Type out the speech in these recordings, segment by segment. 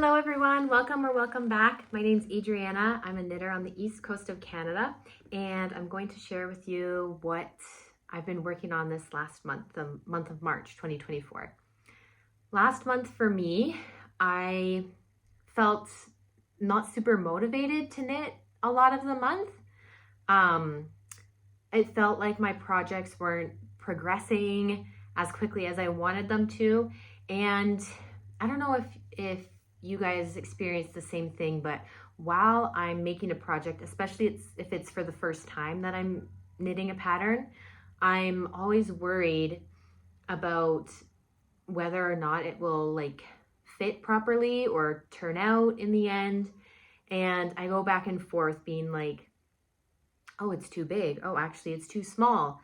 Hello everyone, welcome or welcome back. My name's Adriana. I'm a knitter on the east coast of Canada, and I'm going to share with you what I've been working on this last month, the month of March 2024. Last month for me, I felt not super motivated to knit a lot of the month. It felt like my projects weren't progressing as quickly as I wanted them to, and I don't know if you guys experience the same thing, but while I'm making a project, especially if it's for the first time that I'm knitting a pattern, I'm always worried about whether or not it will fit properly or turn out in the end. And I go back and forth being like, oh, it's too big. Oh, actually it's too small.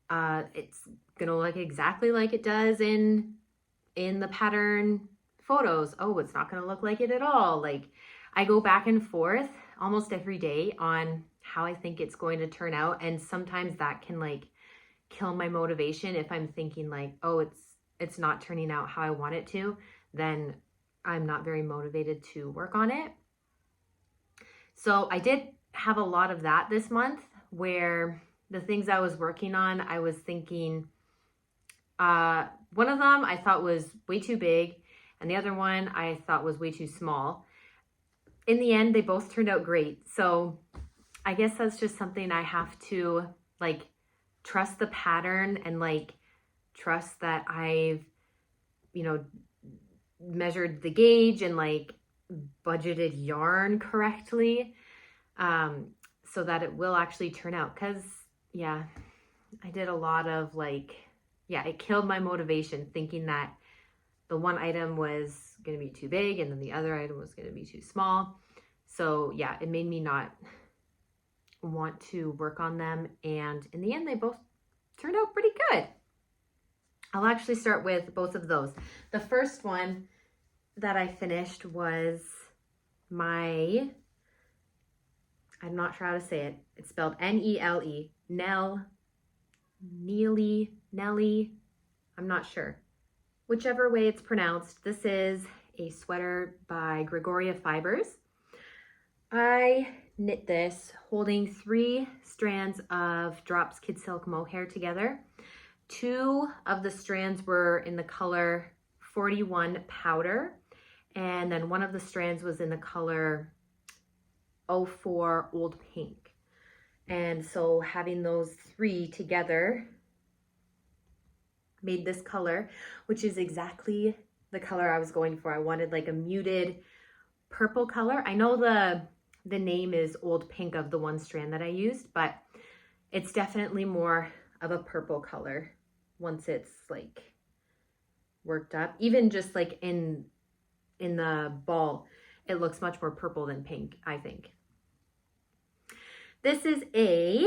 It's gonna look exactly like it does in the pattern photos. Oh, it's not going to look like it at all. I go back and forth almost every day on how I think it's going to turn out, and sometimes that can kill my motivation. If I'm thinking oh, it's not turning out how I want it to, then I'm not very motivated to work on it. So I did have a lot of that this month, where the things I was working on, I was thinking one of them I thought was way too big, and the other one I thought was way too small. In the end, they both turned out great. So I guess that's just something I have to trust the pattern and trust that I've, measured the gauge and budgeted yarn correctly, so that it will actually turn out. Because yeah, I did a lot of it killed my motivation thinking that the one item was going to be too big and then the other item was going to be too small. So yeah, it made me not want to work on them. And in the end, they both turned out pretty good. I'll actually start with both of those. The first one that I finished was I'm not sure how to say it. It's spelled N-E-L-E, Nele, I'm not sure. Whichever way it's pronounced, this is a sweater by Gregoria Fibers. I knit this holding 3 strands of Drops Kid Silk mohair together. 2 of the strands were in the color 41 powder, and then 1 of the strands was in the color 04 Old Pink. And so having those 3 together made this color, which is exactly the color I was going for. I wanted a muted purple color. I know the name is Old Pink of the one strand that I used, but it's definitely more of a purple color once it's worked up. Even just in the ball, it looks much more purple than pink, I think. This is a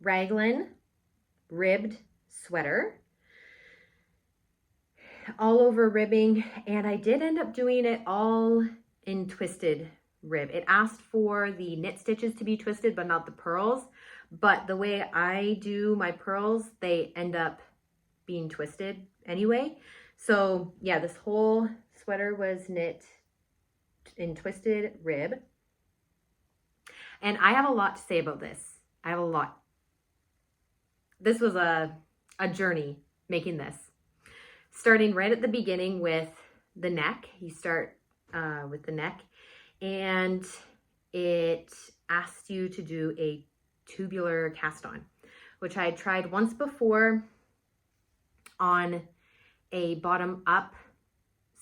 raglan ribbed sweater, all over ribbing, and I did end up doing it all in twisted rib. It asked for the knit stitches to be twisted but not the purls, but the way I do my purls, they end up being twisted anyway. So yeah, this whole sweater was knit in twisted rib, and I have a lot to say about this. I have a lot. This was a journey making this. Starting right at the beginning with the neck. You start with the neck, and it asks you to do a tubular cast on, which I had tried once before on a bottom up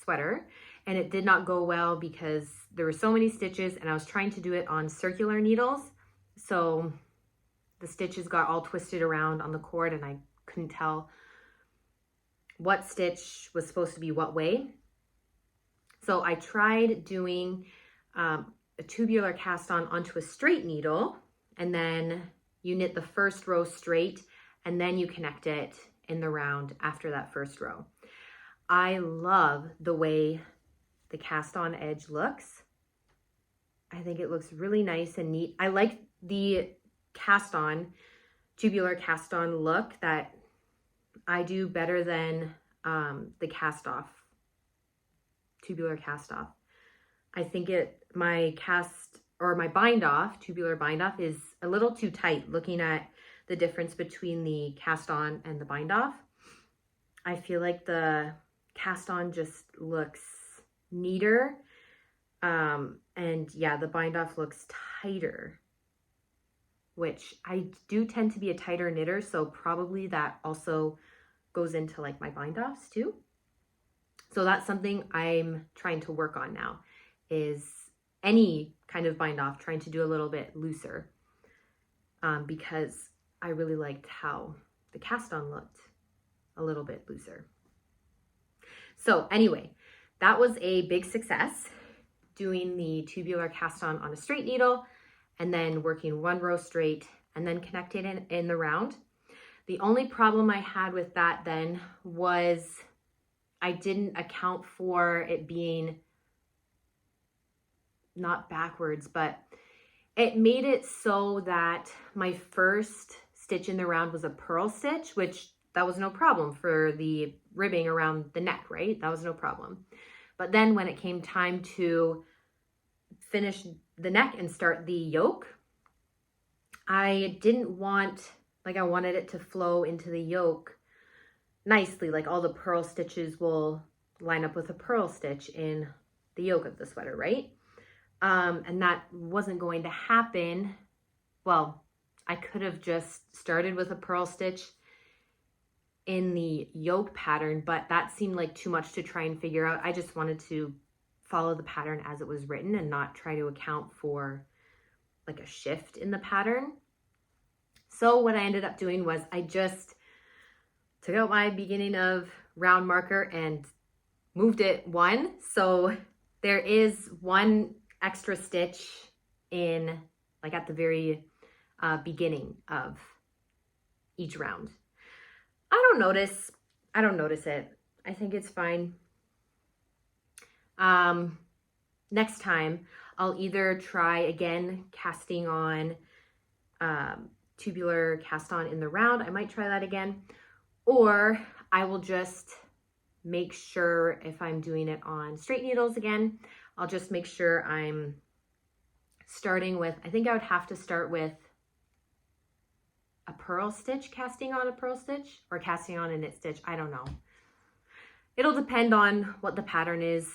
sweater, and it did not go well because there were so many stitches, and I was trying to do it on circular needles. So the stitches got all twisted around on the cord, and I couldn't tell what stitch was supposed to be what way. So I tried doing a tubular cast on onto a straight needle, and then you knit the first row straight, and then you connect it in the round after that first row. I love the way the cast on edge looks. I think it looks really nice and neat. I like the cast on, tubular cast on look that I do better than the cast off tubular cast off. I think my bind off, tubular bind off, is a little too tight. Looking at the difference between the cast on and the bind off, I feel like the cast on just looks neater. And yeah, the bind off looks tighter, which I do tend to be a tighter knitter. So probably that also goes into like my bind offs too. So that's something I'm trying to work on now, is any kind of bind off, trying to do a little bit looser, because I really liked how the cast on looked a little bit looser. So anyway, that was a big success, doing the tubular cast on a straight needle and then working one row straight and then connecting it in the round. The only problem I had with that then was I didn't account for it being not backwards, but it made it so that my first stitch in the round was a purl stitch, which that was no problem for the ribbing around the neck, right? That was no problem. But then when it came time to finish the neck and start the yoke, I didn't want, like, I wanted it to flow into the yoke nicely, like all the purl stitches will line up with a purl stitch in the yoke of the sweater, right? And that wasn't going to happen. Well, I could have just started with a purl stitch in the yoke pattern, but that seemed like too much to try and figure out. I just wanted to follow the pattern as it was written and not try to account for like a shift in the pattern. So what I ended up doing was I just took out my beginning of round marker and moved it one. So there is one extra stitch in, like, at the very beginning of each round. I don't notice it. I think it's fine. Next time I'll either try again casting on tubular cast on in the round. I might try that again, or I will just make sure, if I'm doing it on straight needles again, I'll just make sure I'm starting with, I think I would have to start with a purl stitch, casting on a purl stitch, or casting on a knit stitch. I don't know. It'll depend on what the pattern is.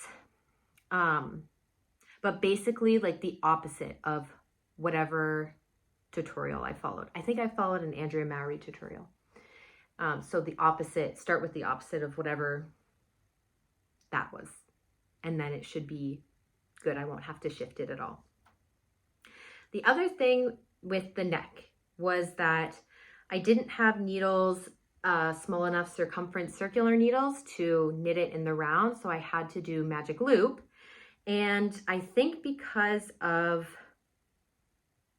But basically like the opposite of whatever tutorial I followed. I think I followed an Andrea Mowry tutorial. So the opposite, start with the opposite of whatever that was. And then it should be good. I won't have to shift it at all. The other thing with the neck was that I didn't have needles, small enough circumference circular needles to knit it in the round. So I had to do magic loop. And I think because of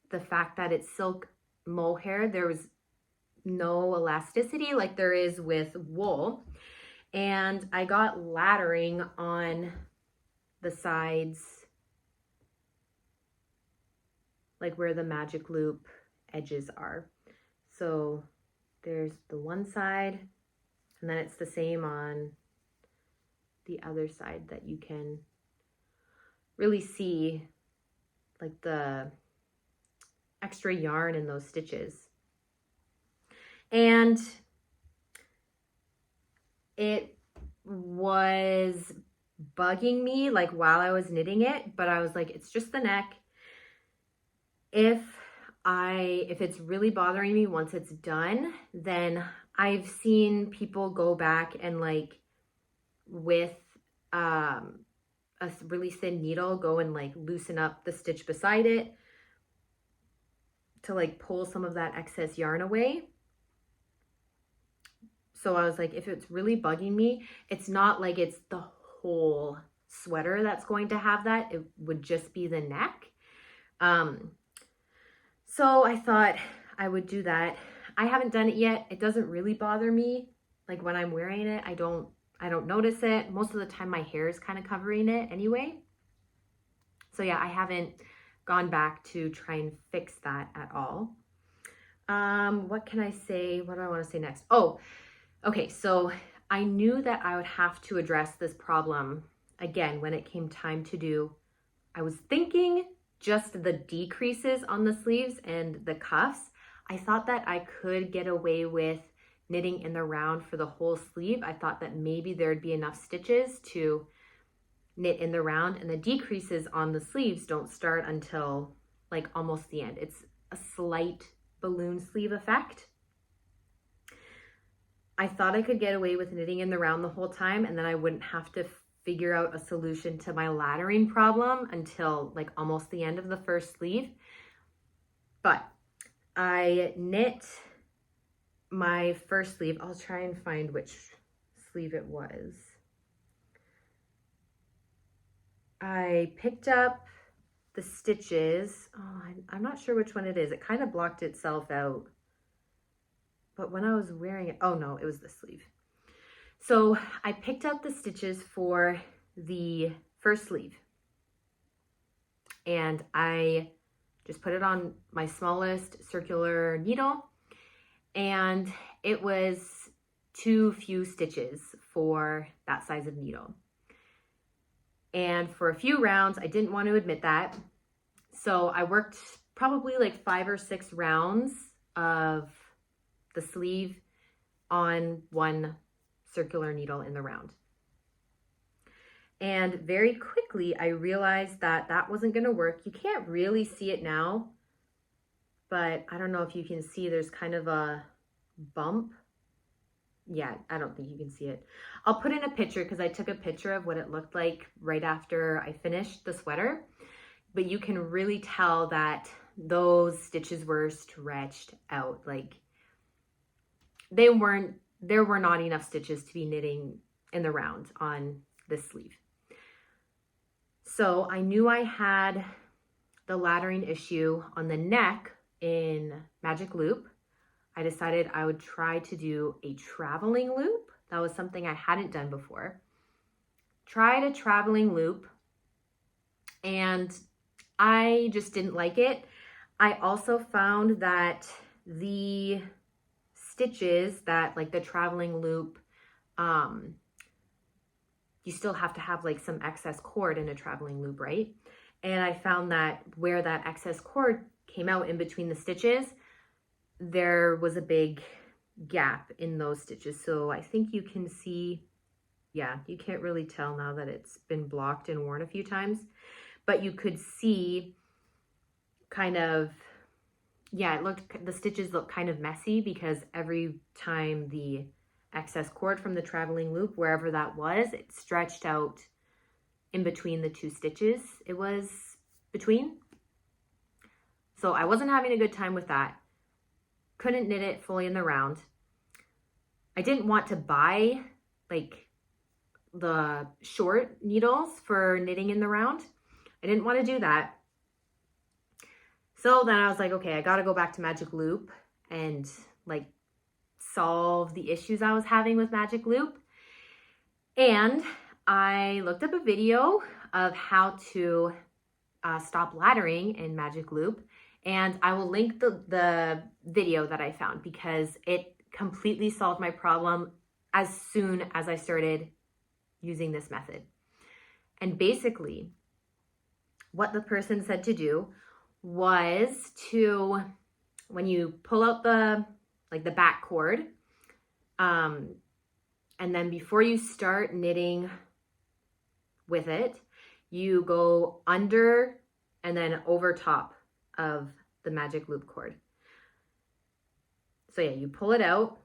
the fact that it's silk mohair, there was no elasticity like there is with wool. And I got laddering on the sides, like where the magic loop edges are. So there's the one side, and then it's the same on the other side, that you can really see like the extra yarn in those stitches. And it was bugging me like while I was knitting it, but I was like, it's just the neck. If it's really bothering me once it's done, then I've seen people go back and like with a really thin needle go and like loosen up the stitch beside it to like pull some of that excess yarn away. So I was like, if it's really bugging me, it's not like it's the whole sweater that's going to have that. It would just be the neck. So I thought I would do that. I haven't done it yet. It doesn't really bother me. Like when I'm wearing it, I don't notice it. Most of the time my hair is kind of covering it anyway. So yeah, I haven't gone back to try and fix that at all. What can I say? What do I want to say next? Oh, okay. So I knew that I would have to address this problem again, when it came time to do, I was thinking just the decreases on the sleeves and the cuffs. I thought that I could get away with knitting in the round for the whole sleeve. I thought that maybe there'd be enough stitches to knit in the round, and the decreases on the sleeves don't start until like almost the end. It's a slight balloon sleeve effect. I thought I could get away with knitting in the round the whole time, and then I wouldn't have to figure out a solution to my laddering problem until like almost the end of the first sleeve. But I knit my first sleeve. I'll try and find which sleeve it was. I picked up the stitches. Oh, I'm not sure which one it is. It kind of blocked itself out. But when I was wearing it, oh no, it was the sleeve. So I picked up the stitches for the first sleeve, and I just put it on my smallest circular needle, and it was too few stitches for that size of needle. And for a few rounds, I didn't want to admit that. So I worked probably like 5 or 6 rounds of the sleeve on one circular needle in the round. And very quickly, I realized that that wasn't going to work. You can't really see it now, but I don't know if you can see, there's kind of a bump. Yeah, I don't think you can see it. I'll put in a picture because I took a picture of what it looked like right after I finished the sweater, but you can really tell that those stitches were stretched out. Like there were not enough stitches to be knitting in the round on this sleeve. So I knew I had the laddering issue on the neck in Magic Loop. I decided I would try to do a traveling loop. That was something I hadn't done before. Tried a traveling loop, and I just didn't like it. I also found that the stitches that like the traveling loop, you still have to have like some excess cord in a traveling loop, right? And I found that where that excess cord came out in between the stitches, there was a big gap in those stitches. So I think you can see, yeah, you can't really tell now that it's been blocked and worn a few times, but you could see kind of, yeah, the stitches look kind of messy because every time the excess cord from the traveling loop, wherever that was, it stretched out in between the 2 stitches it was between. So I wasn't having a good time with that. Couldn't knit it fully in the round. I didn't want to buy like the short needles for knitting in the round. I didn't want to do that. So then I was like, okay, I got to go back to Magic Loop and like solve the issues I was having with Magic Loop. And I looked up a video of how to stop laddering in Magic Loop, and I will link the video that I found because it completely solved my problem as soon as I started using this method. And basically what the person said to do was to, when you pull out the back cord, and then before you start knitting with it, you go under and then over top of the Magic Loop cord. So yeah, you pull it out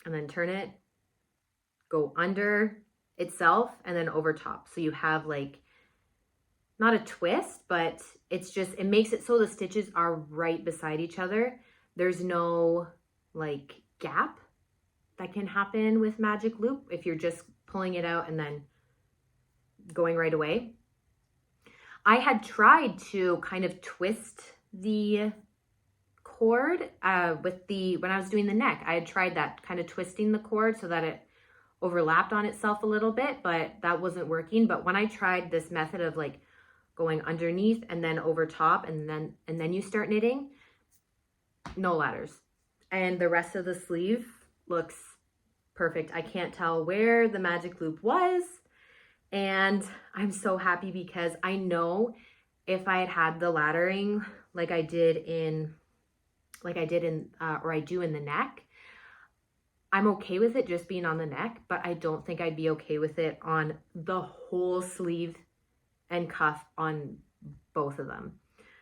and then turn it, go under itself and then over top. So you have like, not a twist, but it's just, it makes it so the stitches are right beside each other. There's no like gap that can happen with Magic Loop if you're just pulling it out and then going right away. I had tried to kind of twist the cord when I was doing the neck. I had tried that, kind of twisting the cord so that it overlapped on itself a little bit, but that wasn't working. But when I tried this method of like going underneath and then over top and then you start knitting, no ladders. And the rest of the sleeve looks perfect. I can't tell where the Magic Loop was, And I'm so happy because I know if I had had the laddering like I do in the neck, I'm okay with it just being on the neck, but I don't think I'd be okay with it on the whole sleeve and cuff on both of them.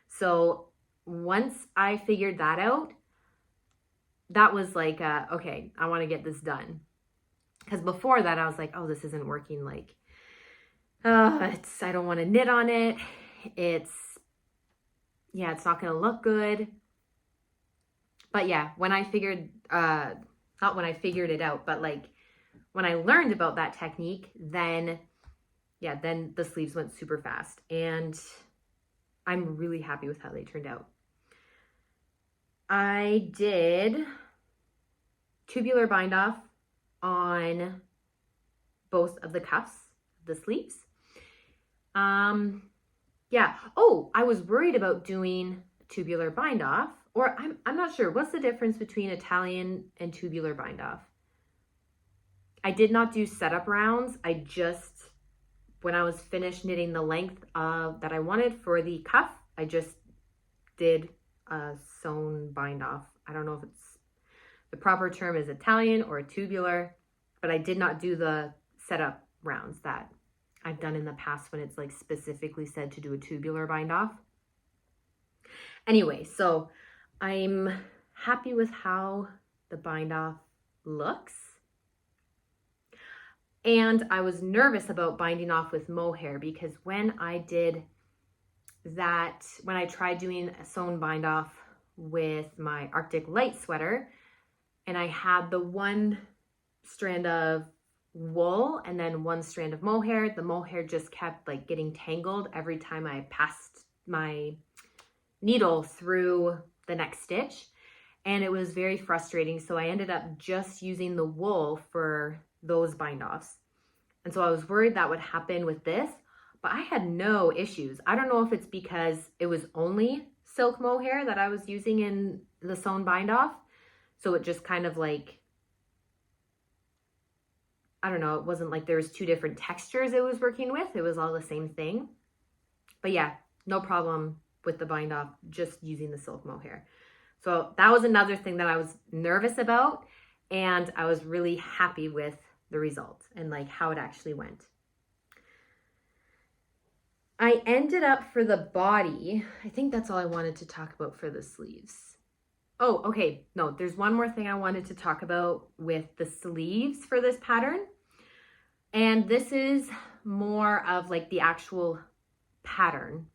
So once I figured that out, that was like, okay, I want to get this done. Because before that, I was like, oh, this isn't working. Like, I don't want to knit on it. It's not going to look good. But yeah, when I figured, not when I figured it out, but like when I learned about that technique, then the sleeves went super fast. And I'm really happy with how they turned out. I did tubular bind off on both of the cuffs, the sleeves. Oh, I was worried about doing tubular bind off, or I'm not sure. What's the difference between Italian and tubular bind off? I did not do setup rounds. I just, when I was finished knitting the length that I wanted for the cuff, I just did a sewn bind off. I don't know if it's the proper term is Italian or tubular, but I did not do the setup rounds that I've done in the past when it's like specifically said to do a tubular bind off. Anyway, so I'm happy with how the bind off looks. And I was nervous about binding off with mohair because when I tried doing a sewn bind off with my Arctic Light sweater, and I had the one strand of wool and then one strand of mohair, the mohair just kept like getting tangled every time I passed my needle through the next stitch, and it was very frustrating. So I ended up just using the wool for those bind offs. And so I was worried that would happen with this, but I had no issues. I don't know if it's because it was only silk mohair that I was using in the sewn bind off. So it just kind of like, I don't know, it wasn't like there was two different textures it was working with. It was all the same thing. But yeah, no problem with the bind off, just using the silk mohair. So that was another thing that I was nervous about, and I was really happy with the result and like how it actually went. I ended up for the body, I think that's all I wanted to talk about for the sleeves. Oh, okay. No, there's one more thing I wanted to talk about with the sleeves for this pattern. And this is more of like the actual pattern,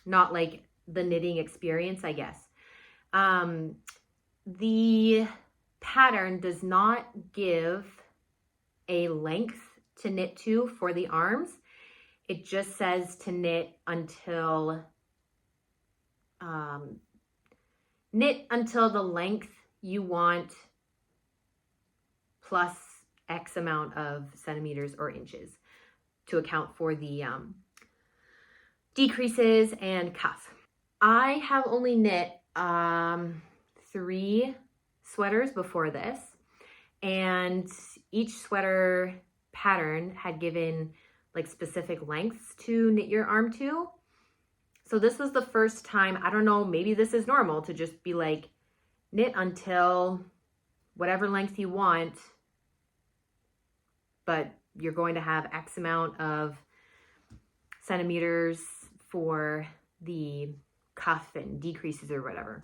not like the knitting experience, I guess. The pattern does not give a length to knit to for the arms. It just says to knit until the length you want plus X amount of centimeters or inches to account for the decreases and cuff. I have only knit 3 sweaters before this, and each sweater pattern had given like specific lengths to knit your arm to. So this was the first time, I don't know, maybe this is normal to just be like knit until whatever length you want, but you're going to have X amount of centimeters for the cuff and decreases or whatever.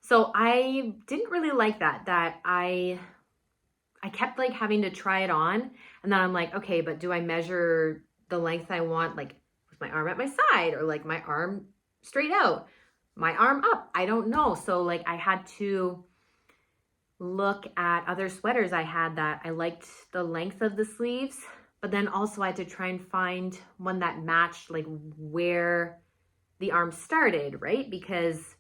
So I didn't really like that I kept like having to try it on, and then I'm like, okay, but do I measure the length I want, like with my arm at my side, or like my arm straight out, my arm up? I don't know. So like I had to look at other sweaters I had that I liked the length of the sleeves, but then also I had to try and find one that matched like where the arm started, right? Because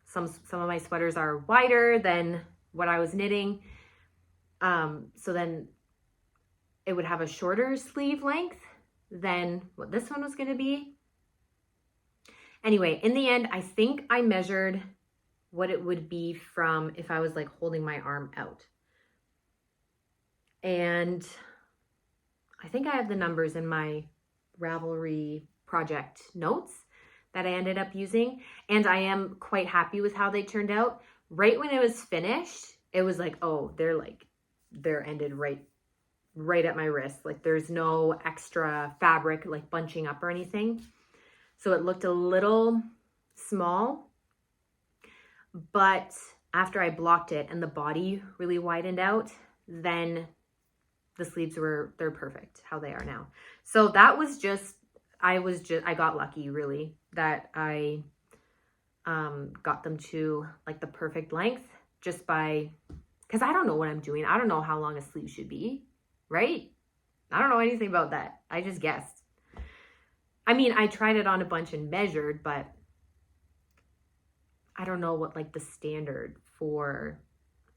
some of my sweaters are wider than what I was knitting. So then it would have a shorter sleeve length than what this one was going to be. Anyway, in the end, I think I measured what it would be from if I was like holding my arm out. And I think I have the numbers in my Ravelry project notes that I ended up using, and I am quite happy with how they turned out. Right when it was finished, it was like, oh, they're ended right at my wrist. Like there's no extra fabric like bunching up or anything. So it looked a little small, but after I blocked it and the body really widened out, then the sleeves they're perfect how they are now. So that was just, I got lucky really that I got them to like the perfect length just by, because I don't know what I'm doing. I don't know how long a sleeve should be, right? I don't know anything about that. I just guessed. I mean, I tried it on a bunch and measured, but I don't know what like the standard for,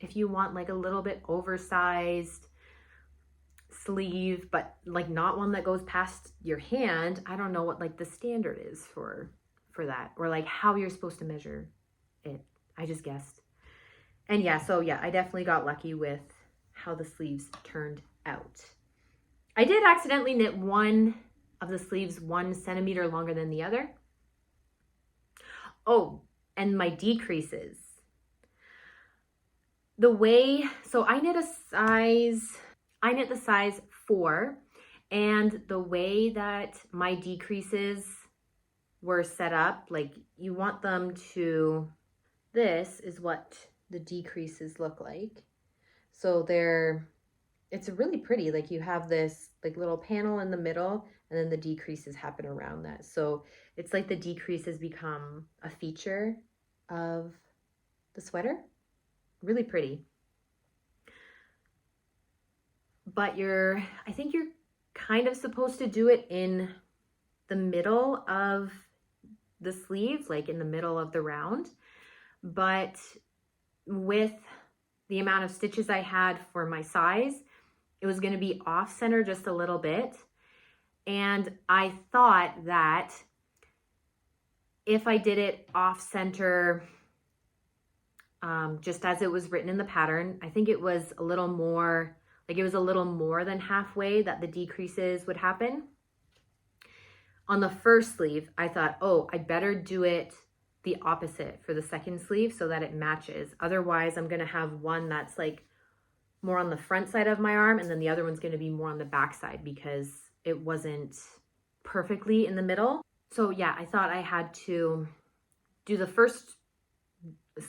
if you want like a little bit oversized sleeve, but like not one that goes past your hand. I don't know what like the standard is for that, or like how you're supposed to measure it. I just guessed. And yeah, so yeah, I definitely got lucky with how the sleeves turned out. I did accidentally knit one of the sleeves 1 centimeter longer than the other. Oh, and my decreases. So I knit the size 4, and the way that my decreases were set up, like you want them to, this is what the decreases look like. So it's really pretty. Like you have this like little panel in the middle, and then the decreases happen around that. So it's like the decreases become a feature of the sweater. Really pretty. But I think you're kind of supposed to do it in the middle of the sleeves, like in the middle of the round. But with the amount of stitches I had for my size, it was going to be off center just a little bit. And I thought that if I did it off center, just as it was written in the pattern, I think it was a little more, like it was a little more than halfway that the decreases would happen. On the first sleeve, I thought, oh, I'd better do it the opposite for the second sleeve so that it matches. Otherwise, I'm going to have one that's like more on the front side of my arm, and then the other one's going to be more on the back side because it wasn't perfectly in the middle. So yeah, I thought I had to do the first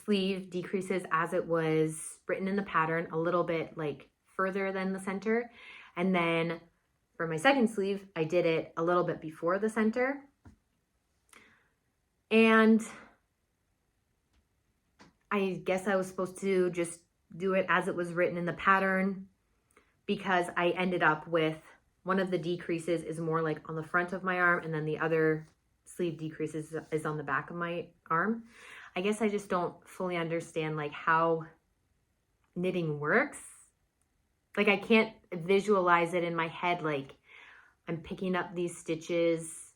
sleeve decreases as it was written in the pattern, a little bit like further than the center. And then for my second sleeve, I did it a little bit before the center. And I guess I was supposed to just do it as it was written in the pattern, because I ended up with one of the decreases is more like on the front of my arm, and then the other sleeve decreases is on the back of my arm. I guess I just don't fully understand like how knitting works. Like I can't visualize it in my head, like I'm picking up these stitches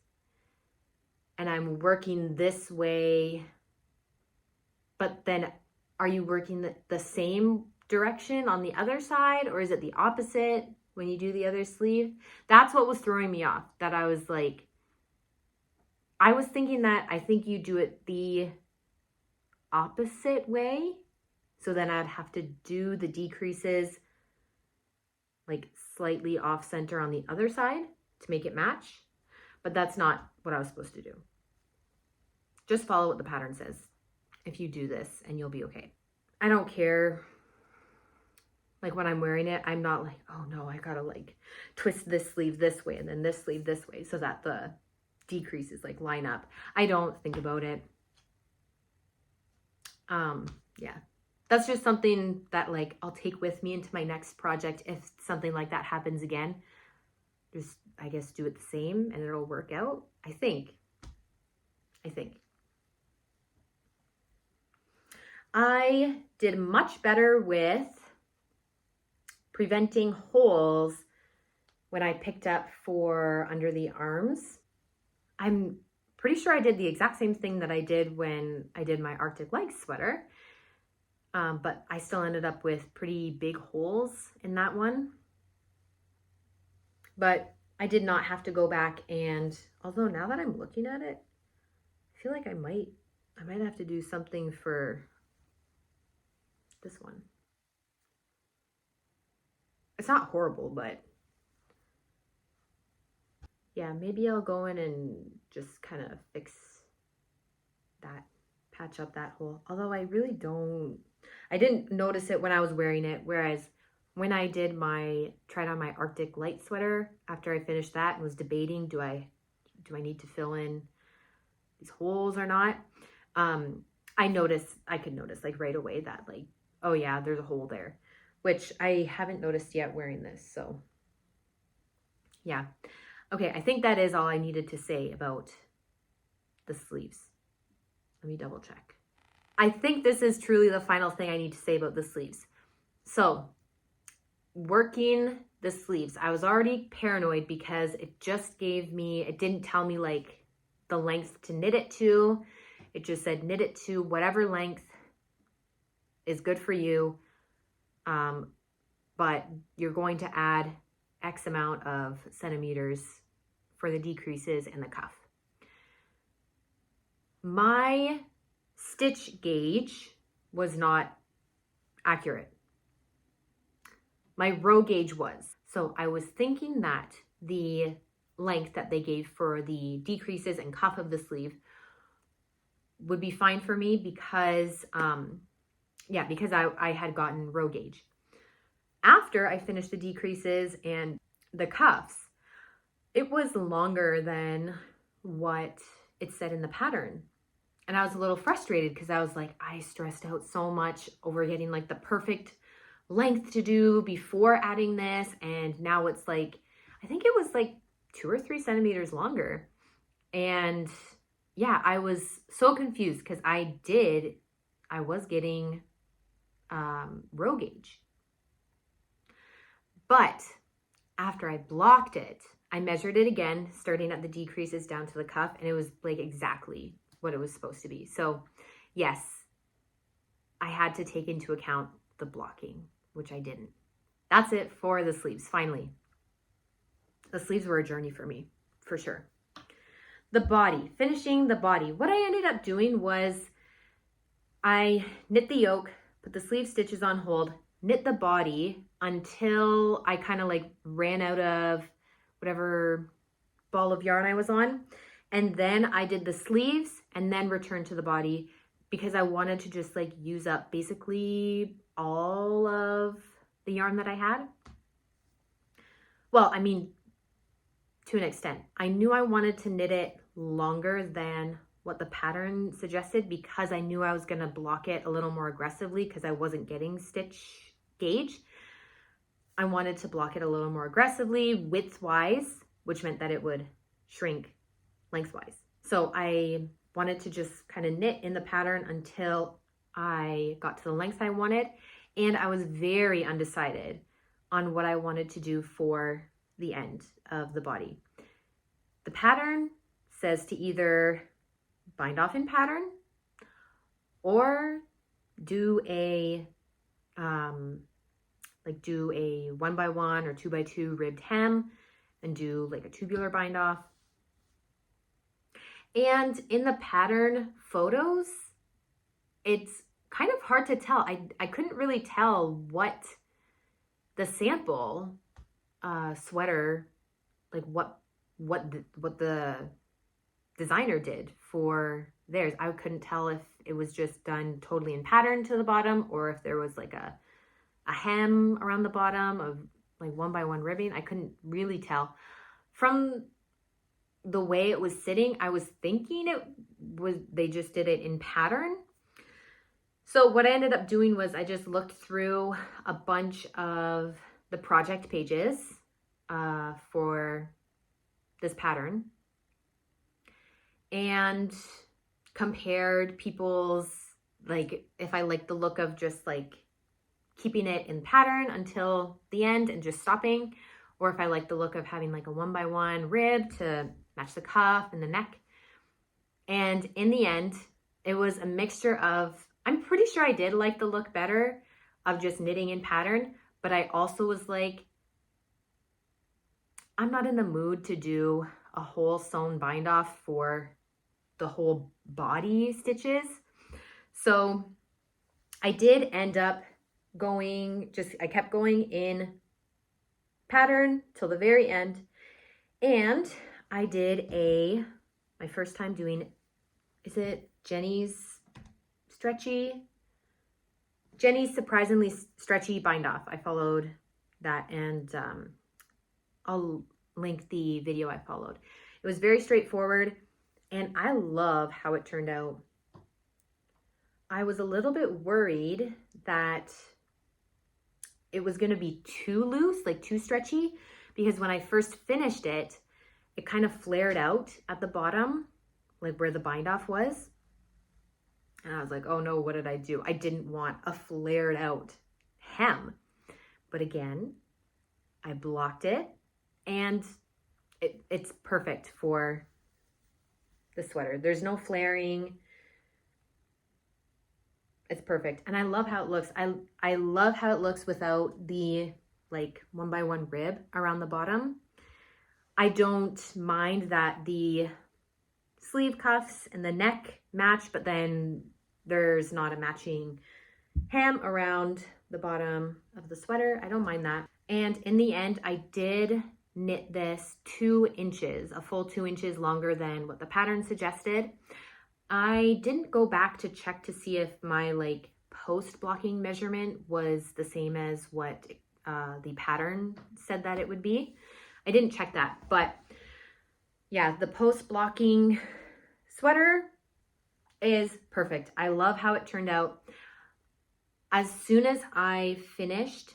and I'm working this way, but then are you working the same direction on the other side, or is it the opposite when you do the other sleeve? That's what was throwing me off, that I was like, I was thinking that I think you do it the opposite way. So then I'd have to do the decreases like slightly off center on the other side to make it match. But that's not what I was supposed to do. Just follow what the pattern says. If you do this, and you'll be okay. I don't care. Like when I'm wearing it, I'm not like, oh no, I gotta like twist this sleeve this way and then this sleeve this way so that the decreases like line up. I don't think about it. Yeah, that's just something that like I'll take with me into my next project. If something like that happens again, just I guess do it the same and it'll work out. I think. I did much better with preventing holes when I picked up for under the arms. I'm pretty sure I did the exact same thing that I did when I did my Arctic Legs sweater, but I still ended up with pretty big holes in that one. But I did not have to go back, and although now that I'm looking at it, I feel like I might have to do something for this one. It's not horrible, but yeah, maybe I'll go in and just kind of fix that, patch up that hole. Although I didn't notice it when I was wearing it, whereas when I tried on my Arctic light sweater, after I finished that and was debating, do I need to fill in these holes or not? I could notice like right away that like, oh yeah, there's a hole there, which I haven't noticed yet wearing this. So yeah. Okay, I think that is all I needed to say about the sleeves. Let me double check. I think this is truly the final thing I need to say about the sleeves. So, working the sleeves, I was already paranoid because it didn't tell me like the length to knit it to. It just said knit it to whatever length is good for you. But you're going to add X amount of centimeters for the decreases in the cuff. My stitch gauge was not accurate. My row gauge was. So I was thinking that the length that they gave for the decreases and cuff of the sleeve would be fine for me because, because I had gotten row gauge. After I finished the decreases and the cuffs, it was longer than what it said in the pattern. And I was a little frustrated because I was like, I stressed out so much over getting like the perfect length to do before adding this. And now it's like, I think it was like 2 or 3 centimeters longer. And yeah, I was so confused because I was getting row gauge. But after I blocked it, I measured it again, starting at the decreases down to the cuff, and it was like exactly what it was supposed to be. So yes, I had to take into account the blocking, which I didn't. That's it for the sleeves. Finally, the sleeves were a journey for me, for sure. The body, finishing the body. What I ended up doing was I knit the yoke, put the sleeve stitches on hold, knit the body until I kind of like ran out of whatever ball of yarn I was on. And then I did the sleeves and then returned to the body because I wanted to just like use up basically all of the yarn that I had. Well, I mean, to an extent. I knew I wanted to knit it longer than what the pattern suggested because I knew I was going to block it a little more aggressively because I wasn't getting stitch gauge. I wanted to block it a little more aggressively widthwise, which meant that it would shrink lengthwise. So I wanted to just kind of knit in the pattern until I got to the length I wanted. And I was very undecided on what I wanted to do for the end of the body. The pattern says to either bind off in pattern or do a 1x1 or 2x2 ribbed hem and do like a tubular bind off. And in the pattern photos, it's kind of hard to tell. I couldn't really tell what the sample sweater, like what the designer did for theirs. I couldn't tell if it was just done totally in pattern to the bottom or if there was like a hem around the bottom of like 1x1 ribbing. I couldn't really tell. From the way it was sitting, I was thinking they just did it in pattern. So what I ended up doing was I just looked through a bunch of the project pages for this pattern and compared people's, like, if I liked the look of just like keeping it in pattern until the end and just stopping, or if I liked the look of having like a 1x1 rib to match the cuff and the neck. And in the end, it was a mixture of, I'm pretty sure I did like the look better of just knitting in pattern, but I also was like, I'm not in the mood to do a whole sewn bind off for the whole body stitches. So I did end up I kept going in pattern till the very end. And I did my first time doing, is it Jenny's surprisingly stretchy bind off. I followed that, and I'll link the video I followed. It was very straightforward, and I love how it turned out. I was a little bit worried that it was going to be too loose, like too stretchy, because when I first finished it, it kind of flared out at the bottom, like where the bind off was. And I was like, oh no, what did I do? I didn't want a flared out hem. But again, I blocked it, and it's perfect for the sweater. There's no flaring. It's perfect. And I love how it looks. I love how it looks without the like 1x1 rib around the bottom. I don't mind that the sleeve cuffs and the neck match, but then there's not a matching hem around the bottom of the sweater. I don't mind that. And in the end, I did knit this 2 inches, a full 2 inches longer than what the pattern suggested. I didn't go back to check to see if my like post blocking measurement was the same as what the pattern said that it would be. I didn't check that, but yeah, the post blocking sweater is perfect. I love how it turned out. As soon as I finished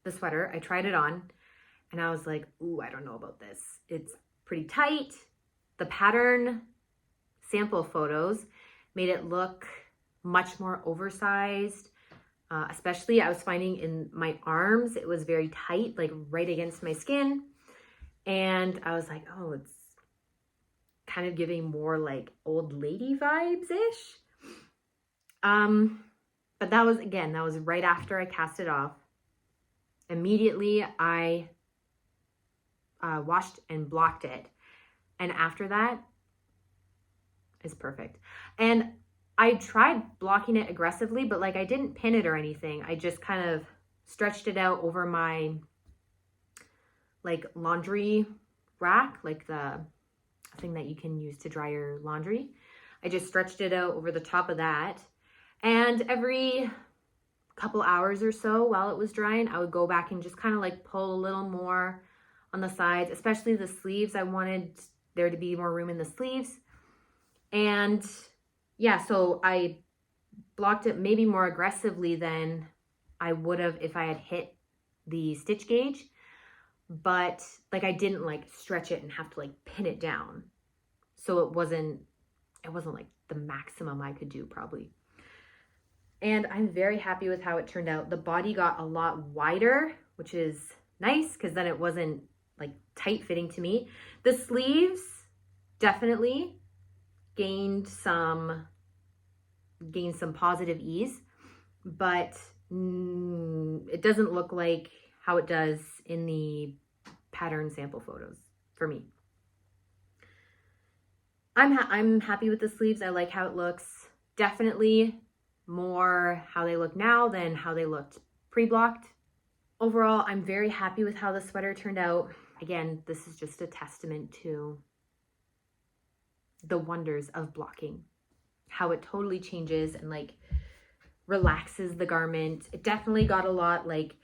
the sweater, I tried it on and I was like, ooh, I don't know about this. It's pretty tight. The pattern sample photos made it look much more oversized, especially I was finding in my arms, it was very tight, like right against my skin. And I was like, oh, it's kind of giving more like old lady vibes-ish. But that was right after I cast it off. Immediately I washed and blocked it. And after that, it's perfect. And I tried blocking it aggressively, but like I didn't pin it or anything. I just kind of stretched it out over my like laundry rack, like the thing that you can use to dry your laundry. I just stretched it out over the top of that. And every couple hours or so while it was drying, I would go back and just kind of like pull a little more on the sides, especially the sleeves. I wanted there to be more room in the sleeves. And yeah, so I blocked it maybe more aggressively than I would have if I had hit the stitch gauge. But like I didn't like stretch it and have to like pin it down. So it wasn't like the maximum I could do probably. And I'm very happy with how it turned out. The body got a lot wider, which is nice because then it wasn't like tight fitting to me. The sleeves definitely gained some positive ease, but it doesn't look like how it does in the pattern sample photos for me. I'm happy with the sleeves. I like how it looks. Definitely more how they look now than how they looked pre-blocked. Overall, I'm very happy with how the sweater turned out. Again, this is just a testament to the wonders of blocking, how it totally changes and like relaxes the garment. It definitely got a lot like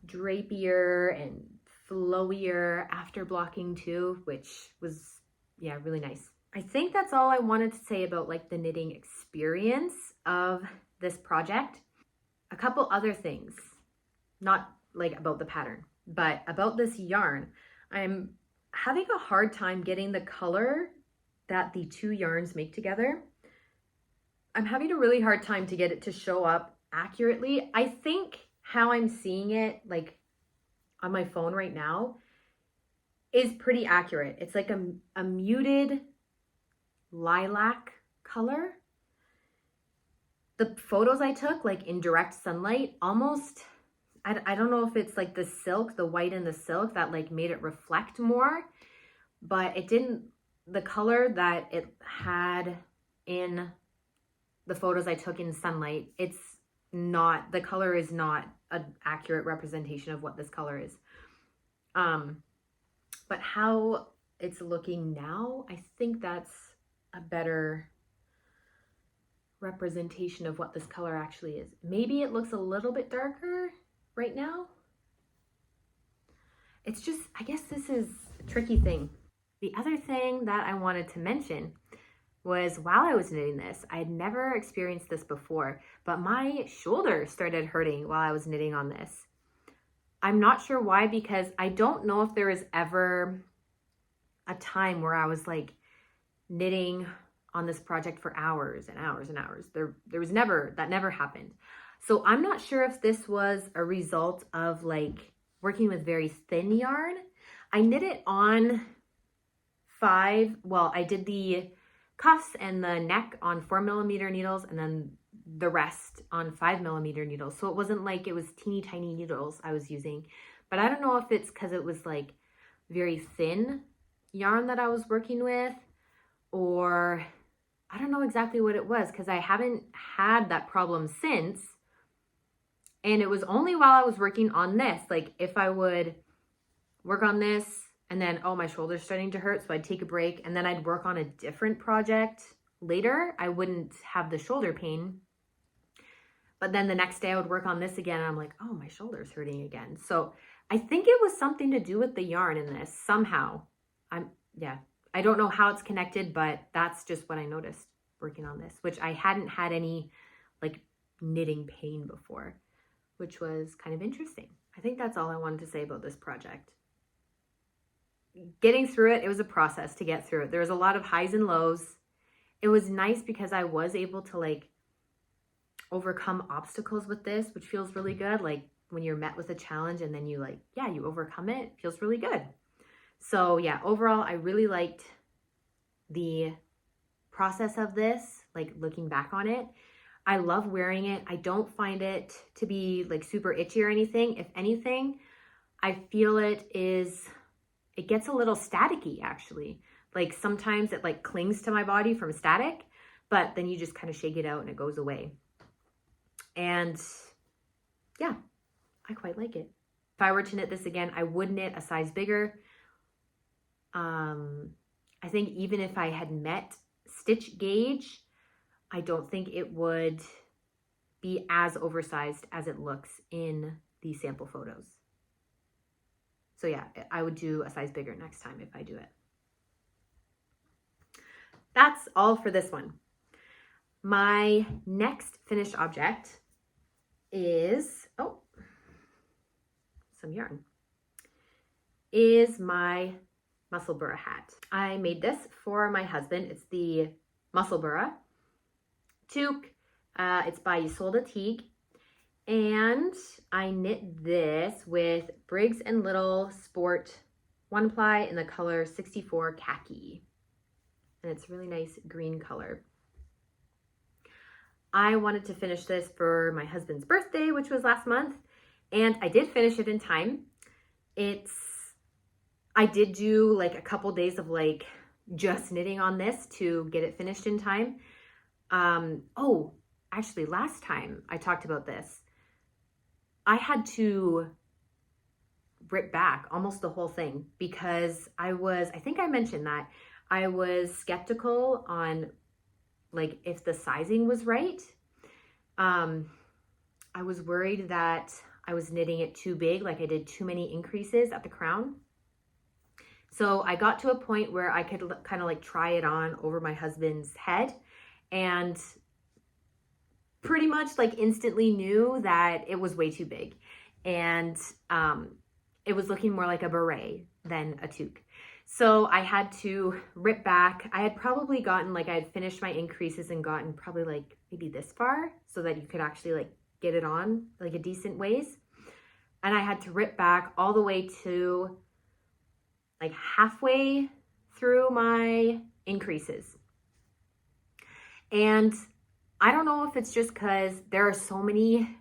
drapier and flowier after blocking too, which was, yeah, really nice. I think that's all I wanted to say about like the knitting experience of this project. A couple other things, not like about the pattern, but about this yarn. I'm having a hard time getting the color that the 2 yarns make together. I'm having a really hard time to get it to show up accurately. I think how I'm seeing it like on my phone right now is pretty accurate. It's like a muted lilac color. The photos I took like in direct sunlight almost I don't know if it's like the silk, the white in the silk that like made it reflect more, but it didn't, the color that it had in the photos I took in sunlight, it's not, the color is not an accurate representation of what this color is. But how it's looking now, I think that's a better representation of what this color actually is. Maybe it looks a little bit darker right now. It's just, I guess this is a tricky thing. The other thing that I wanted to mention was while I was knitting this, I had never experienced this before, but my shoulder started hurting while I was knitting on this. I'm not sure why, because I don't know if there was ever a time where I was like knitting on this project for hours and hours and hours. There was never, that never happened. So I'm not sure if this was a result of like working with very thin yarn. I knit it on I did the cuffs and the neck on 4mm needles, and then the rest on 5mm needles. So it wasn't like it was teeny tiny needles I was using, but I don't know if it's because it was like very thin yarn that I was working with, or I don't know exactly what it was, because I haven't had that problem since. And it was only while I was working on this, like if I would work on this and then, oh, my shoulder's starting to hurt, so I'd take a break and then I'd work on a different project later, I wouldn't have the shoulder pain. But then the next day I would work on this again and I'm like, oh, my shoulder's hurting again. So I think it was something to do with the yarn in this somehow. I don't know how it's connected, but that's just what I noticed working on this, which I hadn't had any like knitting pain before, which was kind of interesting. I think that's all I wanted to say about this project. Getting through it, it was a process to get through it. There was a lot of highs and lows. It was nice because I was able to like overcome obstacles with this, which feels really good. Like when you're met with a challenge and then you like, yeah, you overcome it, it feels really good. So yeah, overall, I really liked the process of this, like looking back on it. I love wearing it. I don't find it to be like super itchy or anything. If anything, I feel it gets a little staticky actually. Like sometimes it like clings to my body from static, but then you just kind of shake it out and it goes away. And yeah, I quite like it. If I were to knit this again, I would knit a size bigger. I think even if I had met stitch gauge, I don't think it would be as oversized as it looks in the sample photos. So yeah, I would do a size bigger next time if I do it. That's all for this one. My next finished object is, some yarn, is my Musselburgh hat. I made this for my husband. It's the Musselburgh toque. It's by Isolde Teague. And I knit this with Briggs & Little Sport 1-ply in the color 64 Khaki. And it's a really nice green color. I wanted to finish this for my husband's birthday, which was last month, and I did finish it in time. I did do like a couple days of like just knitting on this to get it finished in time. Actually last time I talked about this, I had to rip back almost the whole thing because I think I mentioned that I was skeptical on like if the sizing was right. I was worried that I was knitting it too big, like I did too many increases at the crown. So I got to a point where I could kind of like try it on over my husband's head and pretty much like instantly knew that it was way too big. And it was looking more like a beret than a toque. So I had to rip back. I had probably gotten like, I had finished my increases and gotten probably like maybe this far so that you could actually like get it on like a decent ways. And I had to rip back all the way to like halfway through my increases. And I don't know if it's just because there are so many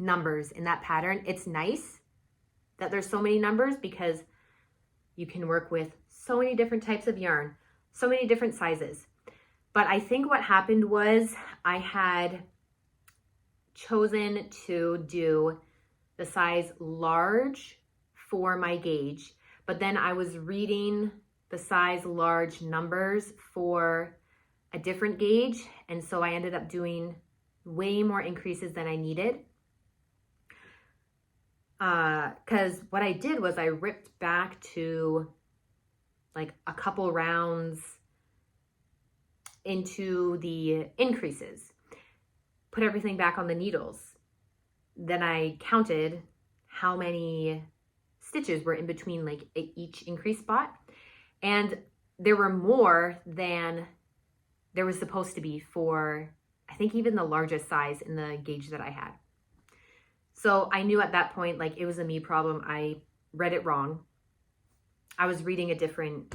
numbers in that pattern. It's nice that there's so many numbers because you can work with so many different types of yarn, so many different sizes. But I think what happened was I had chosen to do the size large for my gauge, but then I was reading the size large numbers for a different gauge, and so I ended up doing way more increases than I needed. Because what I did was I ripped back to like a couple rounds into the increases, put everything back on the needles. Then I counted how many stitches were in between like each increase spot, and there were more than there was supposed to be for, I think, even the largest size in the gauge that I had. So I knew at that point, like, it was a me problem. I read it wrong. I was reading a different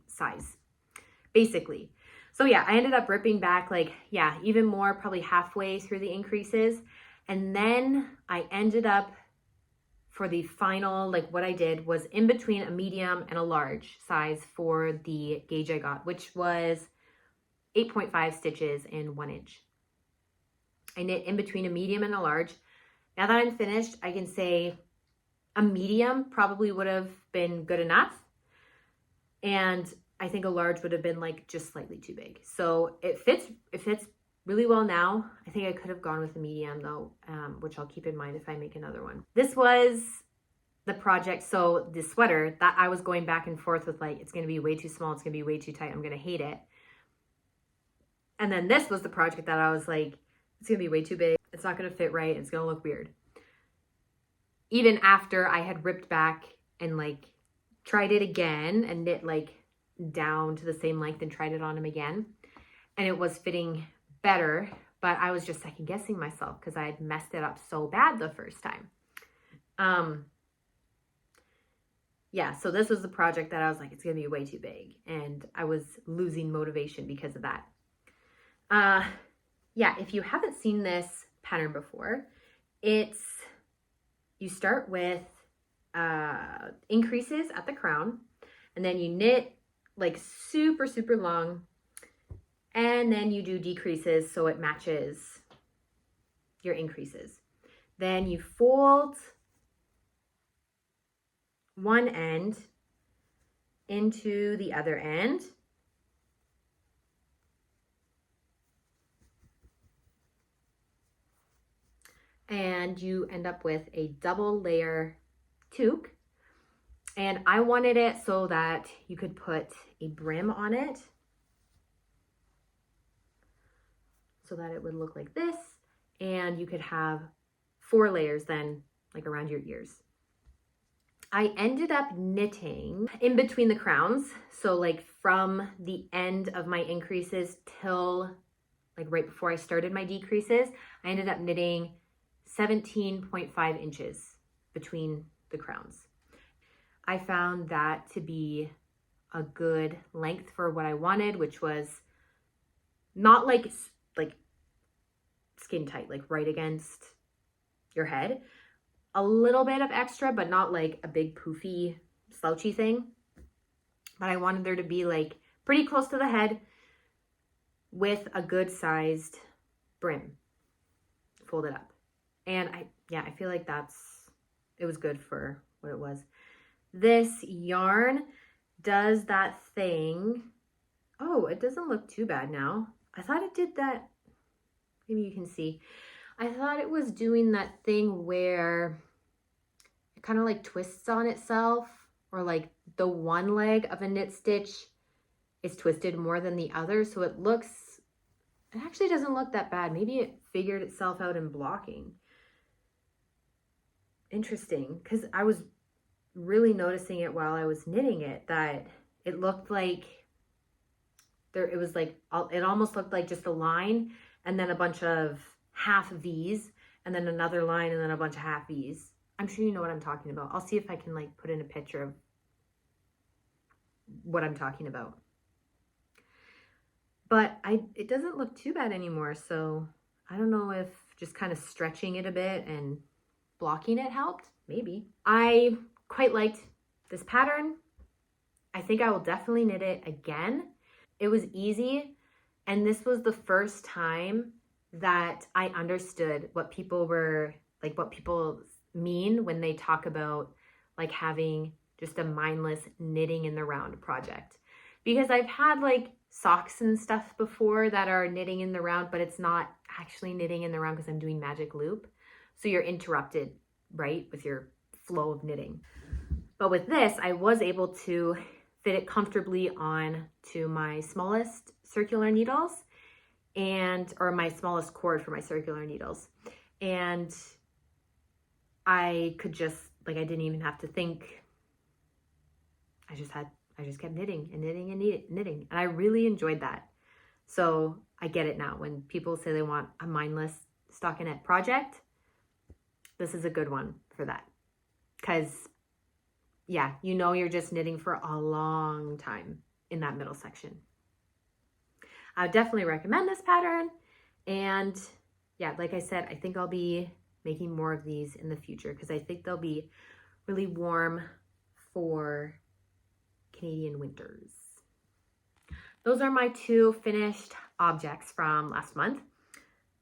size, basically. So yeah, I ended up ripping back like, yeah, even more, probably halfway through the increases. And then I ended up, for the final, like what I did was in between a medium and a large size for the gauge I got, which was 8.5 stitches in 1 inch. I knit in between a medium and a large. Now that I'm finished, I can say a medium probably would have been good enough. And I think a large would have been like just slightly too big. So it fits really well now. I think I could have gone with a medium though, which I'll keep in mind if I make another one. This was the project. So the sweater that I was going back and forth with, like, it's going to be way too small. It's going to be way too tight. I'm going to hate it. And then this was the project that I was like, it's going to be way too big. It's not going to fit right. It's going to look weird. Even after I had ripped back and like tried it again and knit like down to the same length and tried it on him again, and it was fitting better, but I was just second guessing myself because I had messed it up so bad the first time. Yeah, so this was the project that I was like, it's gonna be way too big, and I was losing motivation because of that. Yeah, if you haven't seen this pattern before, you start with increases at the crown, and then you knit like super, super long, and then you do decreases so it matches your increases. Then you fold one end into the other end. And you end up with a double layer toque. And I wanted it so that you could put a brim on it, so that it would look like this, and you could have 4 layers then, like around your ears. I ended up knitting in between the crowns, so like from the end of my increases till like right before I started my decreases, I ended up knitting 17.5 inches between the crowns. I found that to be a good length for what I wanted, which was not like skin tight, like right against your head. A little bit of extra, but not like a big poofy slouchy thing. But I wanted there to be like pretty close to the head with a good sized brim folded up. And I feel like it was good for what it was. This yarn does that thing. Oh, it doesn't look too bad now. I thought it did that. Maybe you can see. I thought it was doing that thing where it kind of like twists on itself, or like the one leg of a knit stitch is twisted more than the other. So it actually doesn't look that bad. Maybe it figured itself out in blocking. Interesting, because I was really noticing it while I was knitting it, that it looked like it almost looked like just a line and then a bunch of half V's and then another line and then a bunch of half V's. I'm sure you know what I'm talking about. I'll see if I can like put in a picture of what I'm talking about. But it doesn't look too bad anymore, so I don't know if just kind of stretching it a bit and blocking it helped. Maybe. I quite liked this pattern. I think I will definitely knit it again. It was easy, and this was the first time that I understood what people mean when they talk about like having just a mindless knitting in the round project. Because I've had like socks and stuff before that are knitting in the round, but it's not actually knitting in the round because I'm doing magic loop. So you're interrupted, right, with your flow of knitting. But with this, I was able to fit it comfortably on to my smallest circular needles or my smallest cord for my circular needles. And I could just, like, I didn't even have to think. I just kept knitting and knitting and knitting. And I really enjoyed that. So I get it now. When people say they want a mindless stockinette project, this is a good one for that. Because, yeah, you know you're just knitting for a long time in that middle section. I would definitely recommend this pattern. And yeah, like I said, I think I'll be making more of these in the future because I think they'll be really warm for Canadian winters. Those are my 2 finished objects from last month.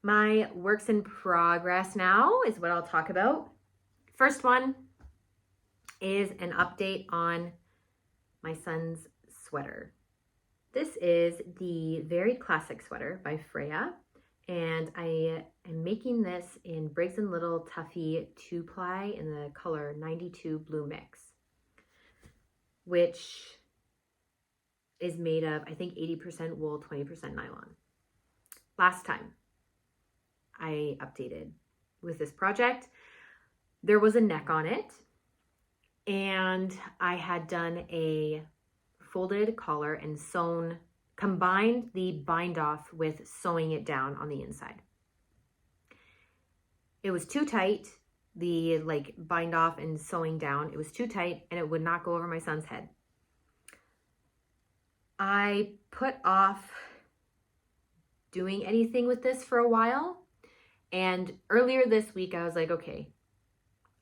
My works in progress now is what I'll talk about. First one is an update on my son's sweater. This is the Very Classic Sweater by Freya, and I am making this in Briggs & Little Tuffy 2-ply in the color 92 Blue Mix, which is made of, I think, 80% wool, 20% nylon. Last time I updated with this project, there was a neck on it, and I had done a folded collar and combined the bind off with sewing it down on the inside. It was too tight, the like bind off and sewing down, it was too tight and it would not go over my son's head. I put off doing anything with this for a while, and earlier this week I was like, okay,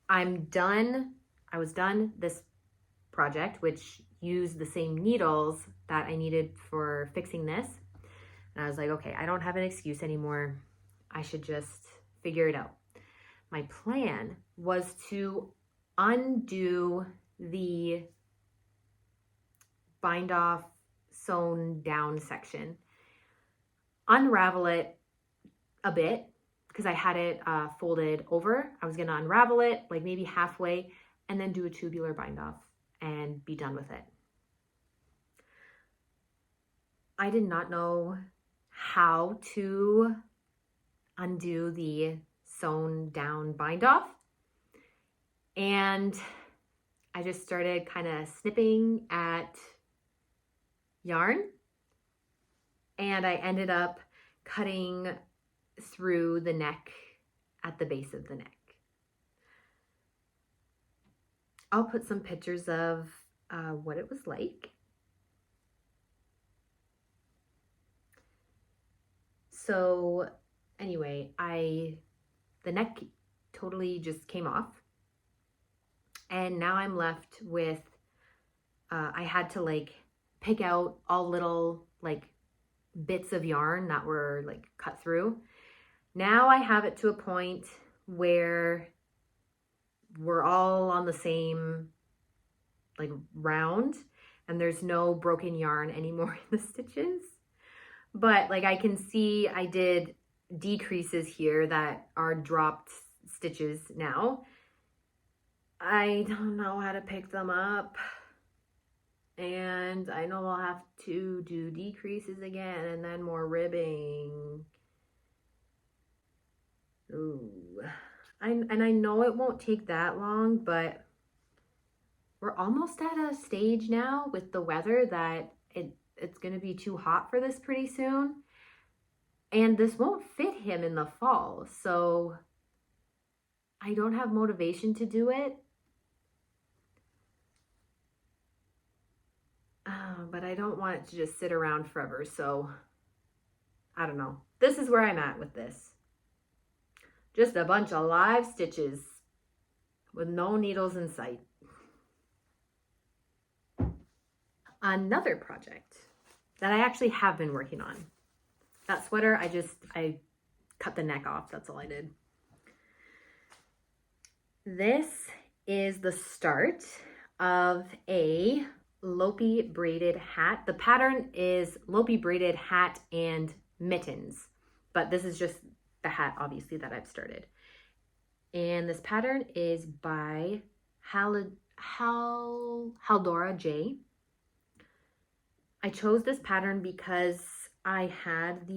I'm done. I was done this project, which used the same needles that I needed for fixing this. And I was like, okay, I don't have an excuse anymore. I should just figure it out. My plan was to undo the bind off sewn down section, unravel it a bit because I had it folded over. I was going to unravel it like maybe halfway and then do a tubular bind off and be done with it. I did not know how to undo the sewn down bind off, and I just started kind of snipping at yarn, and I ended up cutting through the neck at the base of the neck. I'll put some pictures of what it was like. So anyway, the neck totally just came off, and now I'm left with, I had to like pick out all little like bits of yarn that were like cut through. Now I have it to a point where we're all on the same like round and there's no broken yarn anymore in the stitches. But like I can see I did decreases here that are dropped stitches now. I don't know how to pick them up. And I know I'll have to do decreases again and then more ribbing. Ooh. And I know it won't take that long, but we're almost at a stage now with the weather that it's going to be too hot for this pretty soon. And this won't fit him in the fall. So I don't have motivation to do it. But I don't want it to just sit around forever. So I don't know. This is where I'm at with this. Just a bunch of live stitches with no needles in sight. Another project that I actually have been working on. That sweater, I cut the neck off. That's all I did. This is the start of a Lopi braided hat. The pattern is Lopi braided hat and mittens, but this is just the hat, obviously, that I've started. And this pattern is by Haldora J. I chose this pattern because I had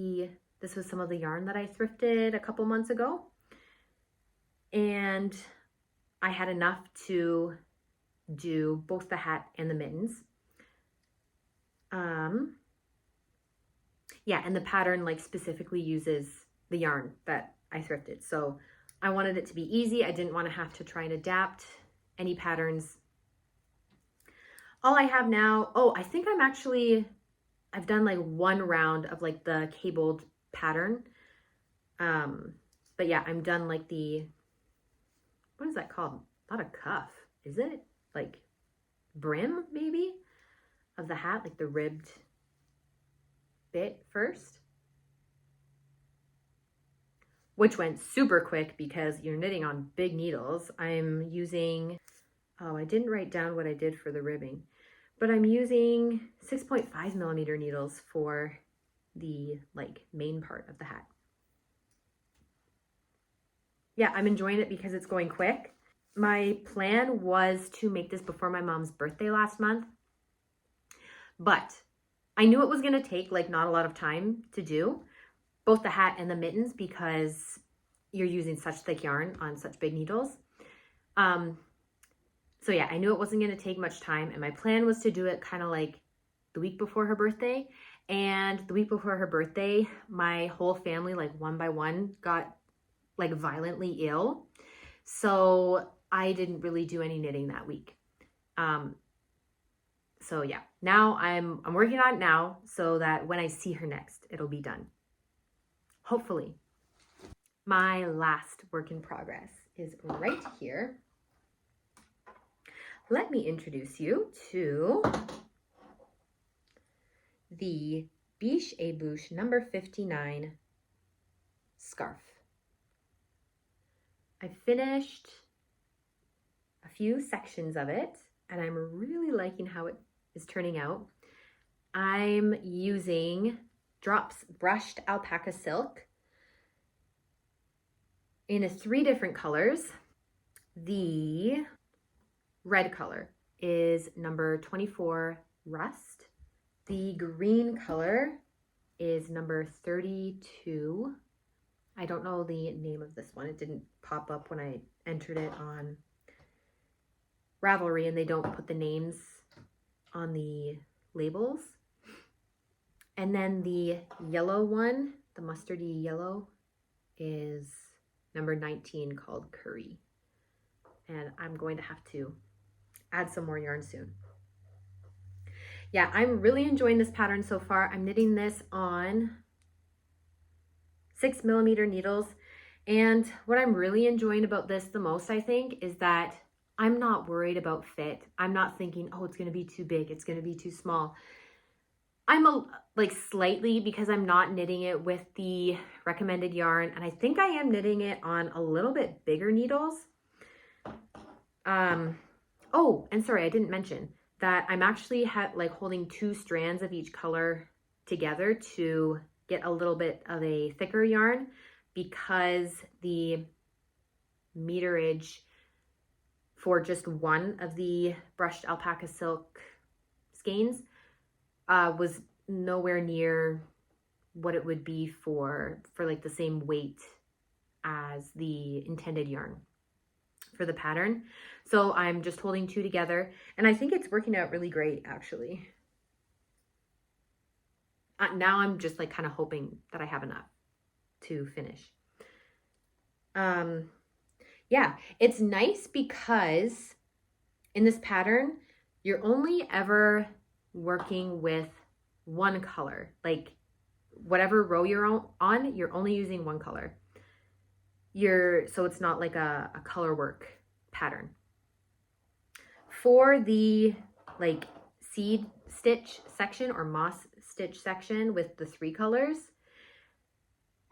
this was some of the yarn that I thrifted a couple months ago. And I had enough to do both the hat and the mittens. Yeah, and the pattern like specifically uses the yarn that I thrifted. So I wanted it to be easy. I didn't want to have to try and adapt any patterns. All I have now, I think I've done like one round of like the cabled pattern. But yeah, I'm done like what is that called? Not a cuff, is it? Like brim maybe of the hat, like the ribbed bit first. Which went super quick because you're knitting on big needles. I'm using, I didn't write down what I did for the ribbing, but I'm using 6.5 millimeter needles for the like main part of the hat. Yeah, I'm enjoying it because it's going quick. My plan was to make this before my mom's birthday last month, but I knew it was going to take like not a lot of time to do both the hat and the mittens because you're using such thick yarn on such big needles. So yeah, I knew it wasn't going to take much time, and my plan was to do it kind of like the week before her birthday. And the week before her birthday, my whole family, like one by one, got like violently ill. So I didn't really do any knitting that week. So yeah, now I'm working on it now so that when I see her next, it'll be done. Hopefully. My last work in progress is right here. Let me introduce you to the Bûches number 59 scarf. I finished a few sections of it, and I'm really liking how it is turning out. I'm using Drops brushed alpaca silk in 3 different colors. The red color is number 24 Rust. The green color is number 32. I don't know the name of this one. It didn't pop up when I entered it on Ravelry, and they don't put the names on the labels. And then the yellow one, the mustardy yellow, is number 19 called Curry. And I'm going to have to add some more yarn soon. Yeah, I'm really enjoying this pattern so far. I'm knitting this on 6 millimeter needles. And what I'm really enjoying about this the most, I think, is that I'm not worried about fit. I'm not thinking, oh, it's going to be too big, it's going to be too small. I'm like slightly, because I'm not knitting it with the recommended yarn, and I think I am knitting it on a little bit bigger needles. Oh, and sorry, I didn't mention that I'm actually like holding 2 strands of each color together to get a little bit of a thicker yarn, because the meterage for just one of the brushed alpaca silk skeins was nowhere near what it would be for like the same weight as the intended yarn for the pattern. So I'm just holding 2 together, and I think it's working out really great, actually. Now I'm just like kind of hoping that I have enough to finish. Yeah, it's nice because in this pattern, you're only ever working with one color. Like whatever row you're on, you're only using one color. so it's not like a color work pattern. For the like seed stitch section or moss stitch section with the 3 colors,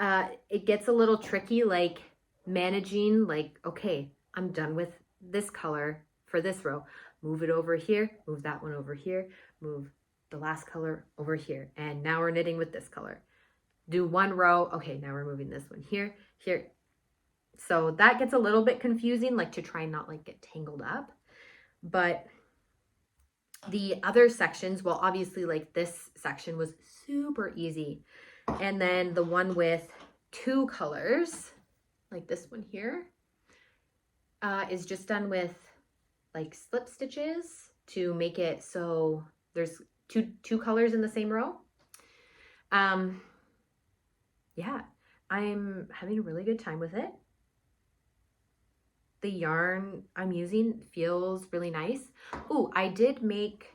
it gets a little tricky, like managing, like, okay, I'm done with this color for this row. Move it over here, move that one over here, move the last color over here. And now we're knitting with this color. Do 1 row. Okay, now we're moving this one here, here. So that gets a little bit confusing, like to try and not like get tangled up. But the other sections, well, obviously like this section was super easy. And then the one with 2 colors, like this one here, is just done with like slip stitches to make it so there's two colors in the same row. Yeah, I'm having a really good time with it. The yarn I'm using feels really nice. Oh, I did make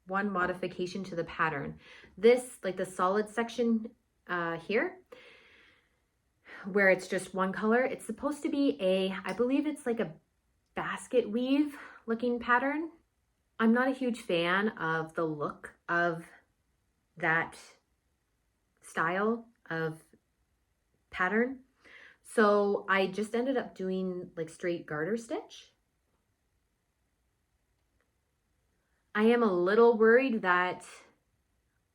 one modification to the pattern. This, like the solid section here, where it's just 1 color, it's supposed to be I believe it's like a basket weave looking pattern. I'm not a huge fan of the look of that style of pattern. So I just ended up doing like straight garter stitch. I am a little worried that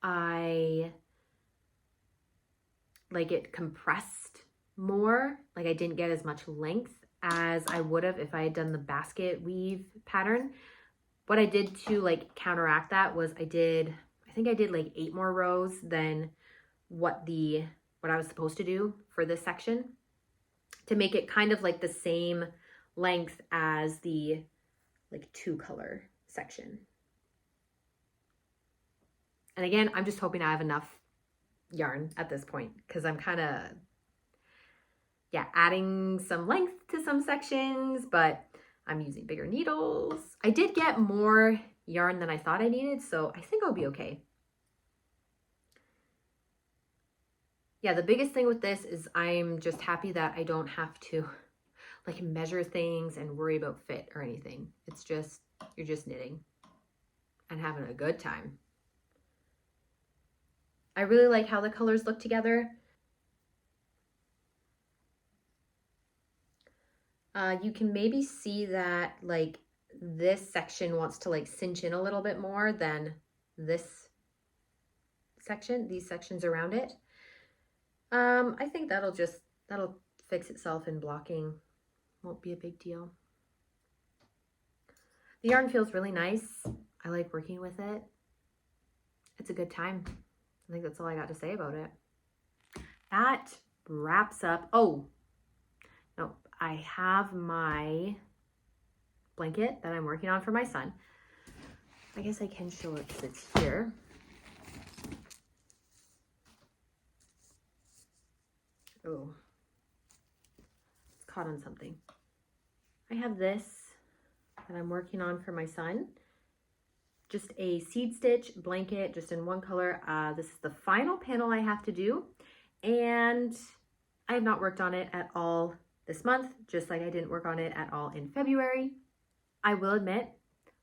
I like it compressed more, like I didn't get as much length as I would have if I had done the basket weave pattern. What I did to like counteract that was I think I did like 8 more rows than what I was supposed to do for this section, to make it kind of like the same length as the like 2 color section. And again, I'm just hoping I have enough yarn at this point, because I'm kind of, yeah, adding some length to some sections, but I'm using bigger needles. I did get more yarn than I thought I needed, so I think I'll be okay. Yeah, the biggest thing with this is I'm just happy that I don't have to like measure things and worry about fit or anything. It's just, you're just knitting and having a good time. I really like how the colors look together. You can maybe see that like this section wants to like cinch in a little bit more than this section, these sections around it. I think that'll fix itself in blocking. Won't be a big deal. The yarn feels really nice. I like working with it. It's a good time. I think that's all I got to say about it. That wraps up. Oh, no, I have my blanket that I'm working on for my son. I guess I can show it because it's here. Oh, it's caught on something. I have this that I'm working on for my son. Just a seed stitch blanket, just in 1 color. This is the final panel I have to do, and I have not worked on it at all this month, just like I didn't work on it at all in February. I will admit,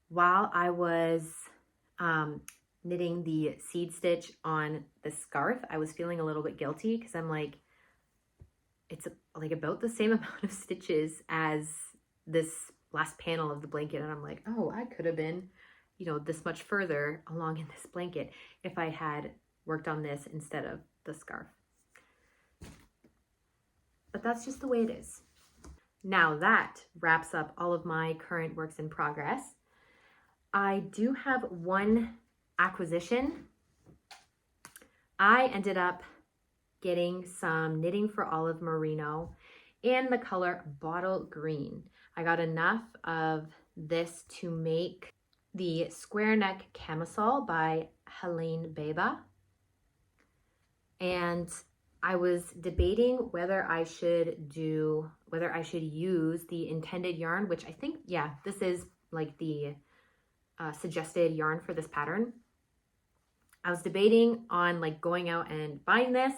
while I was knitting the seed stitch on the scarf, I was feeling a little bit guilty, because I'm like, it's like about the same amount of stitches as this last panel of the blanket, and I'm like, oh, I could have been, you know, this much further along in this blanket if I had worked on this instead of the scarf. But that's just the way it is. Now that wraps up all of my current works in progress. I do have one acquisition. I ended up getting some Knitting for Olive Merino in the color Bottle Green. I got enough of this to make the Square Neck Camisole by Helene Beba. And I was debating whether I should use the intended yarn, which I think, yeah, this is like the suggested yarn for this pattern. I was debating on like going out and buying this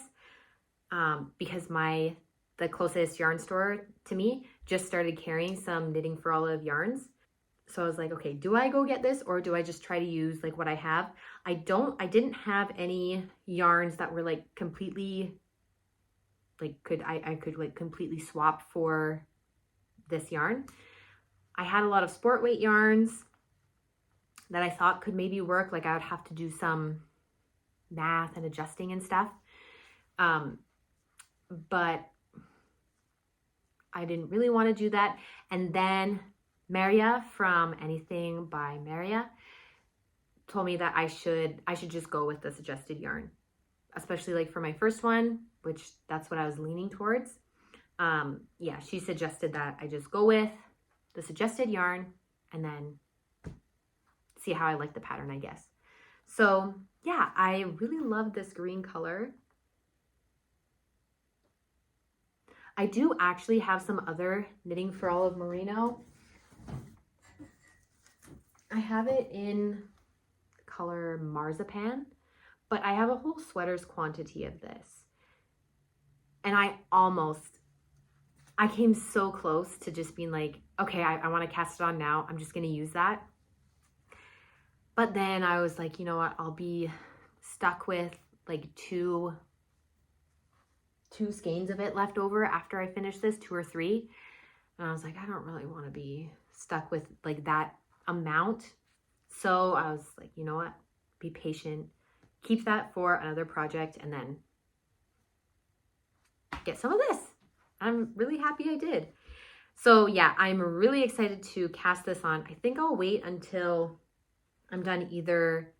because the the closest yarn store to me just started carrying some Knitting for Olive yarns. So I was like, okay, do I go get this or do I just try to use like what I have? I didn't have any yarns that were like completely, like I could like completely swap for this yarn. I had a lot of sport weight yarns that I thought could maybe work. Like I would have to do some math and adjusting and stuff. But I didn't really want to do that. And then Maria from Anything by Maria told me that I should just go with the suggested yarn, especially like for my first one, which that's what I was leaning towards. Yeah, she suggested that I just go with the suggested yarn and then see how I like the pattern, I guess. So yeah, I really love this green color. I do actually have some other Knitting for Olive Merino. I have it in color Marzipan, but I have a whole sweater's quantity of this. And I came so close to just being like, okay, I want to cast it on now. I'm just going to use that. But then I was like, you know what? I'll be stuck with like two skeins of it left over after I finish this, 2 or 3. And I was like, I don't really want to be stuck with like that amount. So I was like, you know what? Be patient, keep that for another project, and then get some of this. I'm really happy I did. So yeah, I'm really excited to cast this on. I think I'll wait until I'm done either.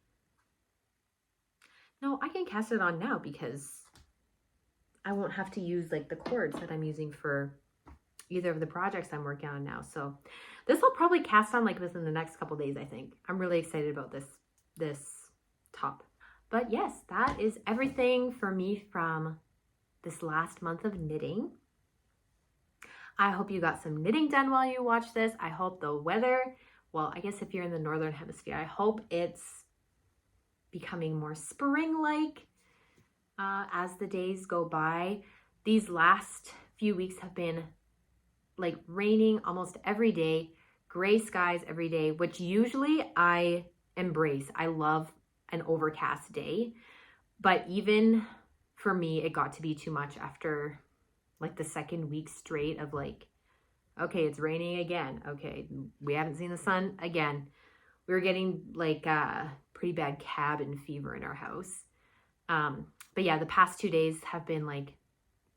No, I can cast it on now because I won't have to use like the cords that I'm using for either of the projects I'm working on now. So this will probably cast on like within the next couple days, I think. I'm really excited about this top. But yes, that is everything for me from this last month of knitting. I hope you got some knitting done while you watch this. I hope the weather, well, I guess if you're in the Northern Hemisphere, I hope it's becoming more spring-like as the days go by. These last few weeks have been like raining almost every day, gray skies every day, which usually I embrace. I love an overcast day, but even for me, it got to be too much after like the second week straight of like, okay, it's raining again. Okay, we haven't seen the sun again. We were getting like pretty bad cabin fever in our house. But yeah, the past 2 days have been like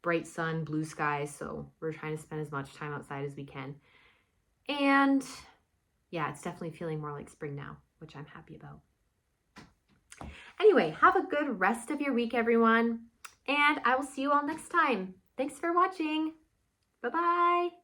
bright sun, blue skies. So we're trying to spend as much time outside as we can. And yeah, it's definitely feeling more like spring now, which I'm happy about. Anyway, have a good rest of your week, everyone. And I will see you all next time. Thanks for watching. Bye-bye.